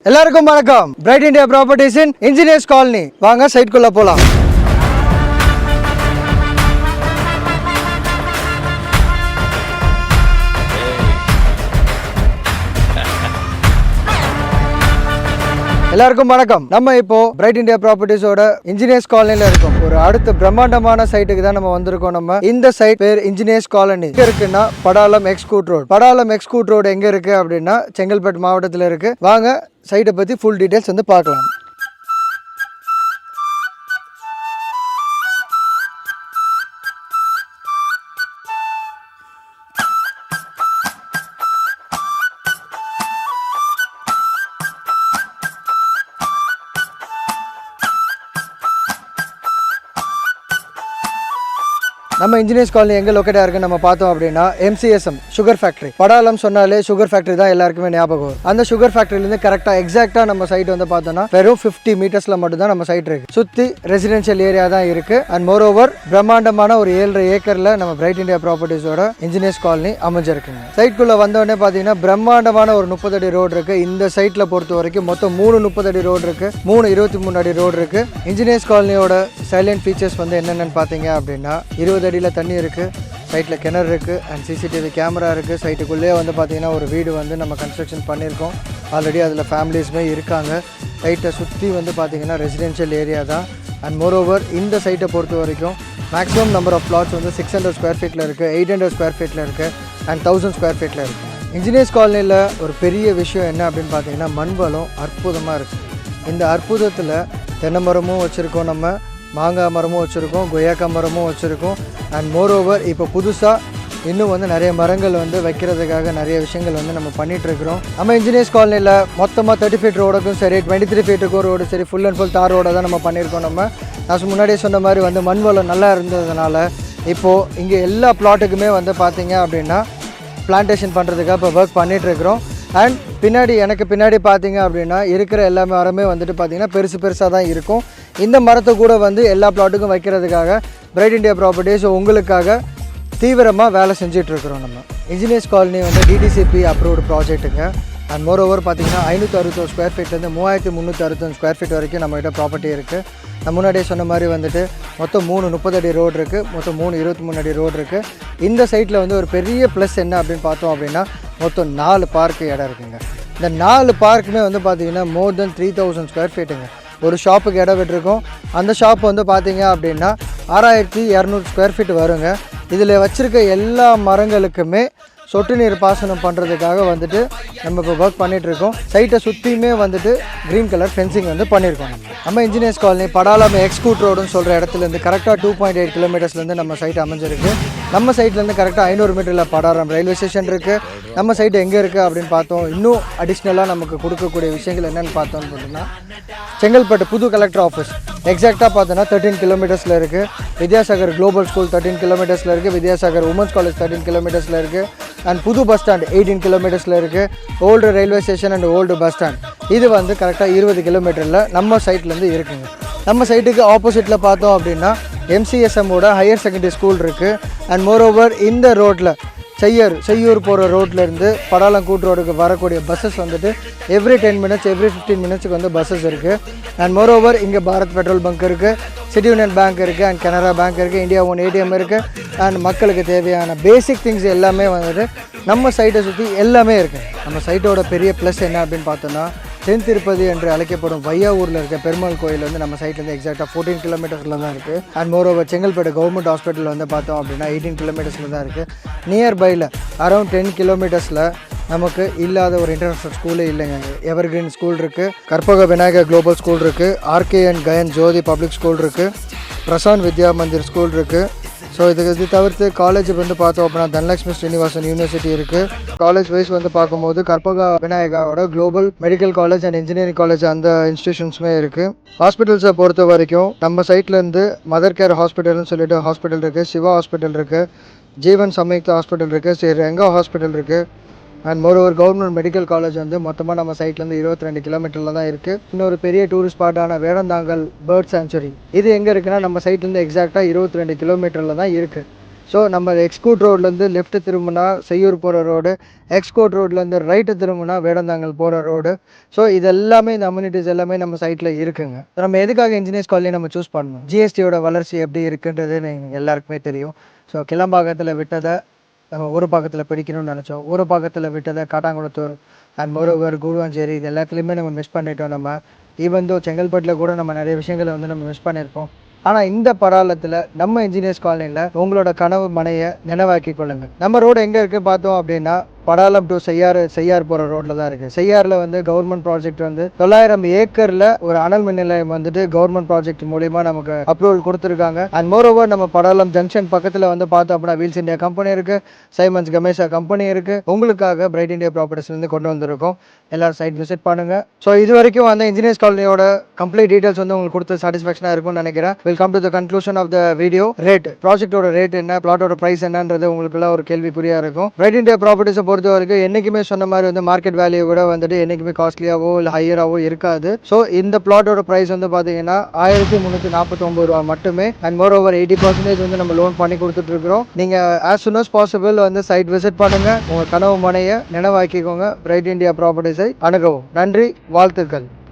எல்லாருக்கும் வணக்கம். Bright India ப்ராப்பர்ட்டிஸின் engineers colony வாங்க சைட்குள்ள போலாம். எல்லாருக்கும் வணக்கம். நம்ம இப்போ பிரைட் இந்தியா ப்ராப்பர்ட்டிஸோட இன்ஜினியர்ஸ் காலனில இருக்கோம். ஒரு அடுத்த பிரம்மாண்டமான சைட்டுக்கு தான் நம்ம வந்திருக்கோம். நம்ம இந்த சைட் பேர் இன்ஜினியர்ஸ் காலனி. எங்க இருக்குன்னா படாலம் எக்ஸ்கூட் ரோடு. படாலம் எக்ஸ்கூட் ரோடு எங்க இருக்கு அப்படின்னா செங்கல்பட்டு மாவட்டத்தில் இருக்கு. வாங்க சைட்டை பத்தி ஃபுல் டீடைல்ஸ் வந்து பார்க்கலாம். நம்ம இன்ஜினியர்ஸ் காலனி எங்கே லொக்கேட்டாக இருக்குது நம்ம பார்த்தோம் அப்படின்னா MCSM சுகர் ஃபேக்ட்ரி. படாலம் சொன்னாலே சுகர் ஃபேக்ட்ரி தான் எல்லாருக்குமே ஞாபகம் வரும். அந்த சுகர் ஃபேக்ட்ரிலேருந்து கரெக்டாக எக்ஸாக்டாக நம்ம சைட் வந்து பார்த்தோம்னா வெறும் 50 மீட்டர்ஸில் மட்டும் தான் நம்ம சைட் இருக்குது. சுற்றி ரெசிடென்ஷியல் ஏரியா தான் இருக்குது. அண்ட் மோர் ஓவர் பிரம்மாண்டமான ஒரு 7.5 ஏக்கரில் நம்ம பிரைட் இந்தியா ப்ராப்பர்ட்டிஸோட இன்ஜினியர்ஸ் காலனி அமைஞ்சிருக்குங்க. சைட்குள்ளே வந்தோடனே பார்த்தீங்கன்னா பிரம்மாண்டமான ஒரு 30 அடி ரோடு இருக்குது. இந்த சைட்டில் பொறுத்த வரைக்கும் மொத்தம் 3 30 அடி ரோடு இருக்குது, 3 23 அடி ரோடு இருக்குது. இன்ஜினியர்ஸ் காலனியோட சைலண்ட் ஃபீச்சர்ஸ் வந்து என்னென்னு பார்த்தீங்க அப்படின்னா 20 அடியில் தண்ணி இருக்குது, சைட்டில் கிணறு இருக்குது, அண்ட் சிசிடிவி கேமரா இருக்குது. சைட்டுக்குள்ளேயே வந்து பார்த்திங்கன்னா ஒரு வீடு வந்து நம்ம கன்ஸ்ட்ரக்ஷன் பண்ணியிருக்கோம். ஆல்ரெடி அதில் ஃபேமிலிஸுமே இருக்காங்க. சைட்டை சுற்றி வந்து பார்த்திங்கன்னா ரெசிடென்ஷியல் ஏரியா தான். அண்ட் மோரோவர் இந்த சைட்டை பொறுத்த வரைக்கும் மேக்ஸிமம் நம்பர் ஆஃப் பிளாட்ஸ் வந்து 600 ஸ்கொயர் ஃபீட்டில் இருக்குது, 800 ஸ்கொயர் ஃபீட்டில் இருக்குது, அண்ட் 1000 ஸ்கொயர் ஃபீட்டில் இருக்குது. இன்ஜினியர்ஸ் காலனியில் ஒரு பெரிய விஷயம் என்ன அப்படின்னு பார்த்தீங்கன்னா மண்வளம் அற்புதமாக இருக்குது. இந்த அற்புதத்தில் தென்னை மரமும் வச்சுருக்கோம், நம்ம மாங்காய் மரமும் வச்சுருக்கோம், கொய்யாக்காய் மரமும் வச்சுருக்கோம். அண்ட் மோரோவர் இப்போ புதுசாக இன்னும் வந்து நிறைய மரங்கள் வந்து வைக்கிறதுக்காக நிறைய விஷயங்கள் வந்து நம்ம பண்ணிகிட்ருக்கிறோம். நம்ம இன்ஜினியர்ஸ் காலனியில் மொத்தமாக 30 ஃபீட் ரோடுக்கும் சரி, 23 ஃபீட்டுக்கும் ரோடு சரி, ஃபுல் அண்ட் ஃபுல் தார் ரோடை தான் நம்ம பண்ணியிருக்கோம். நான் முன்னாடியே சொன்ன மாதிரி வந்து மண் வளம் நல்லா இருந்ததுனால இப்போது இங்கே எல்லா பிளாட்டுக்குமே வந்து பார்த்திங்க அப்படின்னா பிளான்டேஷன் பண்ணுறதுக்காக இப்போ ஒர்க் பண்ணிகிட்ருக்கிறோம். அண்ட் எனக்கு பின்னாடி பார்த்தீங்க அப்படின்னா இருக்கிற எல்லா மரமே வந்துட்டு பார்த்திங்கன்னா பெருசாக தான் இருக்கும். இந்த மரத்தை கூட வந்து எல்லா பிளாட்டுக்கும் வைக்கிறதுக்காக பிரைட் இந்தியா ப்ராப்பர்ட்டிஸ் உங்களுக்காக தீவிரமாக வேலை செஞ்சிட்ருக்குறோம். நம்ம இன்ஜினியர்ஸ் காலனி வந்து DDCP அப்ரூவ்டு ப்ராஜெக்ட்டுங்க. அண்ட் மோர் ஓவர் பார்த்திங்கன்னா 561 ஸ்கொயர் ஃபீட்லேருந்து 3365 ஸ்கொயர் ஃபீட் வரைக்கும் நம்மகிட்ட ப்ராப்பர்ட்டி இருக்குது. நான் முன்னாடியே சொன்ன மாதிரி வந்துட்டு மொத்தம் 3 30 அடி ரோடு இருக்குது, மொத்தம் 3 23 அடி ரோடு இருக்குது. இந்த சைட்டில் வந்து ஒரு பெரிய ப்ளஸ் என்ன அப்படின்னு பார்த்தோம் அப்படின்னா மொத்தம் 4 பார்க்கு இடம் இருக்குங்க. இந்த 4 பார்க்குமே வந்து பார்த்திங்கன்னா மோர் தென் 3000 ஸ்கொயர் ஃபீட்டுங்க. ஒரு ஷாப்புக்கு இடம் விட்டுருக்கோம். அந்த ஷாப் வந்து பார்த்திங்க அப்படின்னா 6200 ஸ்கொயர் ஃபீட் வருங்க. இதில் வச்சுருக்க எல்லா மரங்களுக்குமே சொட்டு நீர் பாசனம் பண்ணுறதுக்காக வந்துட்டு நம்ம இப்போ ஒர்க் பண்ணிகிட்ருக்கோம். சைட்டை சுற்றியுமே வந்துட்டு க்ரீன் கலர் ஃபென்சிங் வந்து பண்ணியிருக்கோம். நம்ம இன்ஜினியர்ஸ் காலனி படாலம் எக்ஸ்கூட் ரோடுன்னு சொல்கிற இடத்துலேருந்து கரெக்டாக 2.8 கிலோமீட்டர்ஸ்லேருந்து நம்ம சைட் அமைஞ்சிருக்கு. நம்ம சைட்லேருந்து கரெக்டாக 500 மீட்டரில் படாலம் ரயில்வே ஸ்டேஷன் இருக்குது. நம்ம சைட் எங்கே இருக்குது அப்படின்னு பார்த்தோம். இன்னும் அடிஷ்னலாக நமக்கு கொடுக்கக்கூடிய விஷயங்கள் என்னென்னு பார்த்தோம்னு பார்த்தீங்கன்னா செங்கல்பட்டு புது கலெக்டர் ஆஃபீஸ் எக்ஸாக்டாக பார்த்தோன்னா 13 கிலோமீட்டர்ஸில் இருக்குது. வித்யாசாகர் குளோபல் ஸ்கூல் 13 கிலோமீட்டர்ஸில் இருக்குது. வித்யாசாகர் உமன்ஸ் காலேஜ் 13 கிலோமீட்டர்ஸில் இருக்குது. அண்ட் புது பஸ் ஸ்டாண்ட் 18 கிலோமீட்டர்ஸில் இருக்குது. Old railway station and old bus stand இது வந்து கரெக்டாக 20 கிலோமீட்டரில் நம்ம சைட்லேருந்து இருக்குங்க. நம்ம சைட்டுக்கு ஆப்போசிட்டில் பார்த்தோம் அப்படின்னா MCSMோட ஹையர் செகண்டரி ஸ்கூல் இருக்குது. அண்ட் மோரோவர் இந்த ரோட்டில் செய்யூர் போகிற ரோட்லேருந்து படாலங்கூட் ரோடுக்கு வரக்கூடிய பஸ்ஸஸ் வந்துட்டு எவ்ரி 10 மினிட்ஸ் எவ்ரி 15 மினிட்ஸுக்கு வந்து பஸ்ஸஸ் இருக்குது. அண்ட் மோரோவர் இங்கே பாரத் பெட்ரோல் பங்க் இருக்குது, சிட்டி யூனியன் பேங்க் இருக்குது, அண்ட் கனரா பேங்க் இருக்குது, இந்தியா ஒன் ATM இருக்குது. அண்ட் மக்களுக்கு தேவையான பேசிக் திங்ஸ் எல்லாமே வந்துட்டு நம்ம சைட்டை சுற்றி எல்லாமே இருக்குது. நம்ம சைட்டோட பெரிய ப்ளஸ் என்ன அப்படின்னு பார்த்தோன்னா தென் திருப்பதி என்று அழைக்கப்படும் வையாவூரில் இருக்க பெருமாள் கோயில் வந்து நம்ம சைட்லேருந்து எக்ஸாக்டாக 14 கிலோமீட்டர்ஸில் தான் இருக்குது. And moreover Chengalpattu government hospital வந்து பார்த்தோம் அப்படின்னா 18 கிலோமீட்டர்ஸில் தான் இருக்குது. நியர்பையில் அரௌண்ட் 10 கிலோமீட்டர்ஸில் நமக்கு இல்லாத ஒரு இன்டர்நேஷ்னல் ஸ்கூலே இல்லைங்க. எவர்கிரீன் ஸ்கூல் இருக்குது, கற்பக விநாயகர் குளோபல் ஸ்கூல் இருக்குது, RKN Gyan Jyothi public school இருக்குது, பிரசாந்த் வித்யா மந்திர் ஸ்கூல் இருக்குது. ஸோ இது தவிர்த்து காலேஜ் வந்து பார்த்தோம் அப்படின்னா தனலட்சுமி ஸ்ரீனிவாசன் யூனிவர்சிட்டி இருக்குது. காலேஜ் வைஸ் வந்து பார்க்கும்போது கற்பக விநாயகாவோட global medical college and engineering college அந்த இன்ஸ்டியூஷன்ஸுமே இருக்குது. ஹாஸ்பிட்டல்ஸை பொறுத்த வரைக்கும் நம்ம சைட்லேருந்து மதர் கேர் ஹாஸ்பிட்டல்னு சொல்லிட்டு ஹாஸ்பிட்டல் இருக்குது, சிவா ஹாஸ்பிட்டல் இருக்குது, ஜீவன் சம்யுக்தா ஹாஸ்பிட்டல் இருக்குது, ஸ்ரீ ரெங்கா ஹாஸ்பிட்டல் இருக்குது. And moreover government medical college வந்து மொத்தமாக நம்ம சைட்லேருந்து 22 கிலோமீட்டரில் தான் இருக்குது. இன்னொரு பெரிய டூரிஸ்ட் ஸ்பாட்டான வேடந்தாங்கல் பேர்ட் சாங்சுரி இது எங்கே இருக்குன்னா நம்ம சைட்லேருந்து எக்ஸாக்டாக 22 கிலோமீட்டரில் தான் இருக்குது. ஸோ நம்ம எக்ஸ்கோட் ரோட்லேருந்து லெஃப்ட் திரும்பினா செய்யூர் போகிற ரோடு, எக்ஸ்கோட் ரோட்லேருந்து ரைட்டு திரும்பினா வேடந்தாங்கல் போகிற ரோடு. ஸோ இது எல்லாமே இந்த அம்யூனிட்டிஸ் எல்லாமே நம்ம சைட்டில் இருக்குங்க. நம்ம எதுக்காக இன்ஜினியர்ஸ் காலனி நம்ம சூஸ் பண்ணணும்? ஜிஎஸ்டியோட வளர்ச்சி எப்படி இருக்குன்றது எல்லாருக்குமே தெரியும். ஸோ கிளம்பாக்கத்தில் விட்டதை நம்ம ஊரப்பாக்கத்தில் பிடிக்கணும்னு நினச்சோம். ஊரப்பாக்கத்தில் விட்டதை காட்டாங்குளத்தூர் அண்ட் மோரோவர் கூடுவாஞ்சேரி இது எல்லாத்துலேயுமே நம்ம மிஸ் பண்ணிட்டோம். நம்ம ஈவன் தோ செங்கல்பட்டில் கூட நம்ம நிறைய விஷயங்களை நம்ம மிஸ் பண்ணியிருக்கோம். ஆனால் இந்த பராலத்தில் நம்ம இன்ஜினியர்ஸ் காலனியில் உங்களோட கனவு மனையை நினைவாக்கி கொள்ளுங்கள். நம்ம ரோடு எங்கே இருக்குது பார்த்தோம் அப்படின்னா படாலம் டு செய்யார் போகிற ரோட்டில் தான் இருக்குது. செய்யாரில் கவர்மெண்ட் ப்ராஜெக்ட் 900 ஏக்கரில் ஒரு அனல் மின் நிலையம் கவர்மெண்ட் ப்ராஜெக்ட் மூலிமா நமக்கு அப்ரூவல் கொடுத்துருக்காங்க. அண்ட் மோரோவர் நம்ம படாலம் ஜங்ஷன் பக்கத்தில் பார்த்தோம் அப்படின்னா வீல்ஸ் இந்தியா கம்பெனி இருக்குது, சைமன்ஸ் கமேஷா கம்பெனி இருக்குது. உங்களுக்காக பிரைட் இந்தியா ப்ராப்பர்ட்டிஸ்லேருந்து கொண்டு வந்திருக்கோம். எல்லாரும் சைட் விசிட் பண்ணுங்கள். ஸோ இது வரைக்கும் இன்ஜினியர்ஸ் காலனியோட கம்ப்ளீட் டீட்டெயில்ஸ் உங்களுக்கு கொடுத்து சாட்டிஸ்ஃபேக்ஷனாக இருக்கும்னு நினைக்கிறேன். Welcome to the conclusion of the video. ப்ராஜெக்டோட ரேட் என்ன, பிளாட்டோட ப்ரைஸ் என்னன்றது உங்களுக்குலாம் ஒரு கேள்விக்குறியாக இருக்கும். பிரைட் இந்தியா ப்ராப்பர்ட்டிஸை பொறுத்த வரைக்கும் என்றைக்குமே சொன்ன மாதிரி மார்க்கெட் வேல்யூ கூட என்றைக்குமே காஸ்ட்லியாவோ இல்லை ஹையராகவோ இருக்காது. ஸோ இந்த பிளாட்டோட ப்ரைஸ் பார்த்தீங்கன்னா 1349 ரூபா மட்டுமே. அண்ட் மோர் ஓவர் 80% நம்ம லோன் பண்ணி கொடுத்துட்ருக்குறோம். நீங்கள் as soon as possible site visit பண்ணுங்கள். உங்கள் கனவு மனையை நினைவாக்கிக்கோங்க. பிரைட் இந்தியா ப்ராப்பர்ட்டிஸை அணுகவும். நன்றி, வாழ்த்துக்கள்.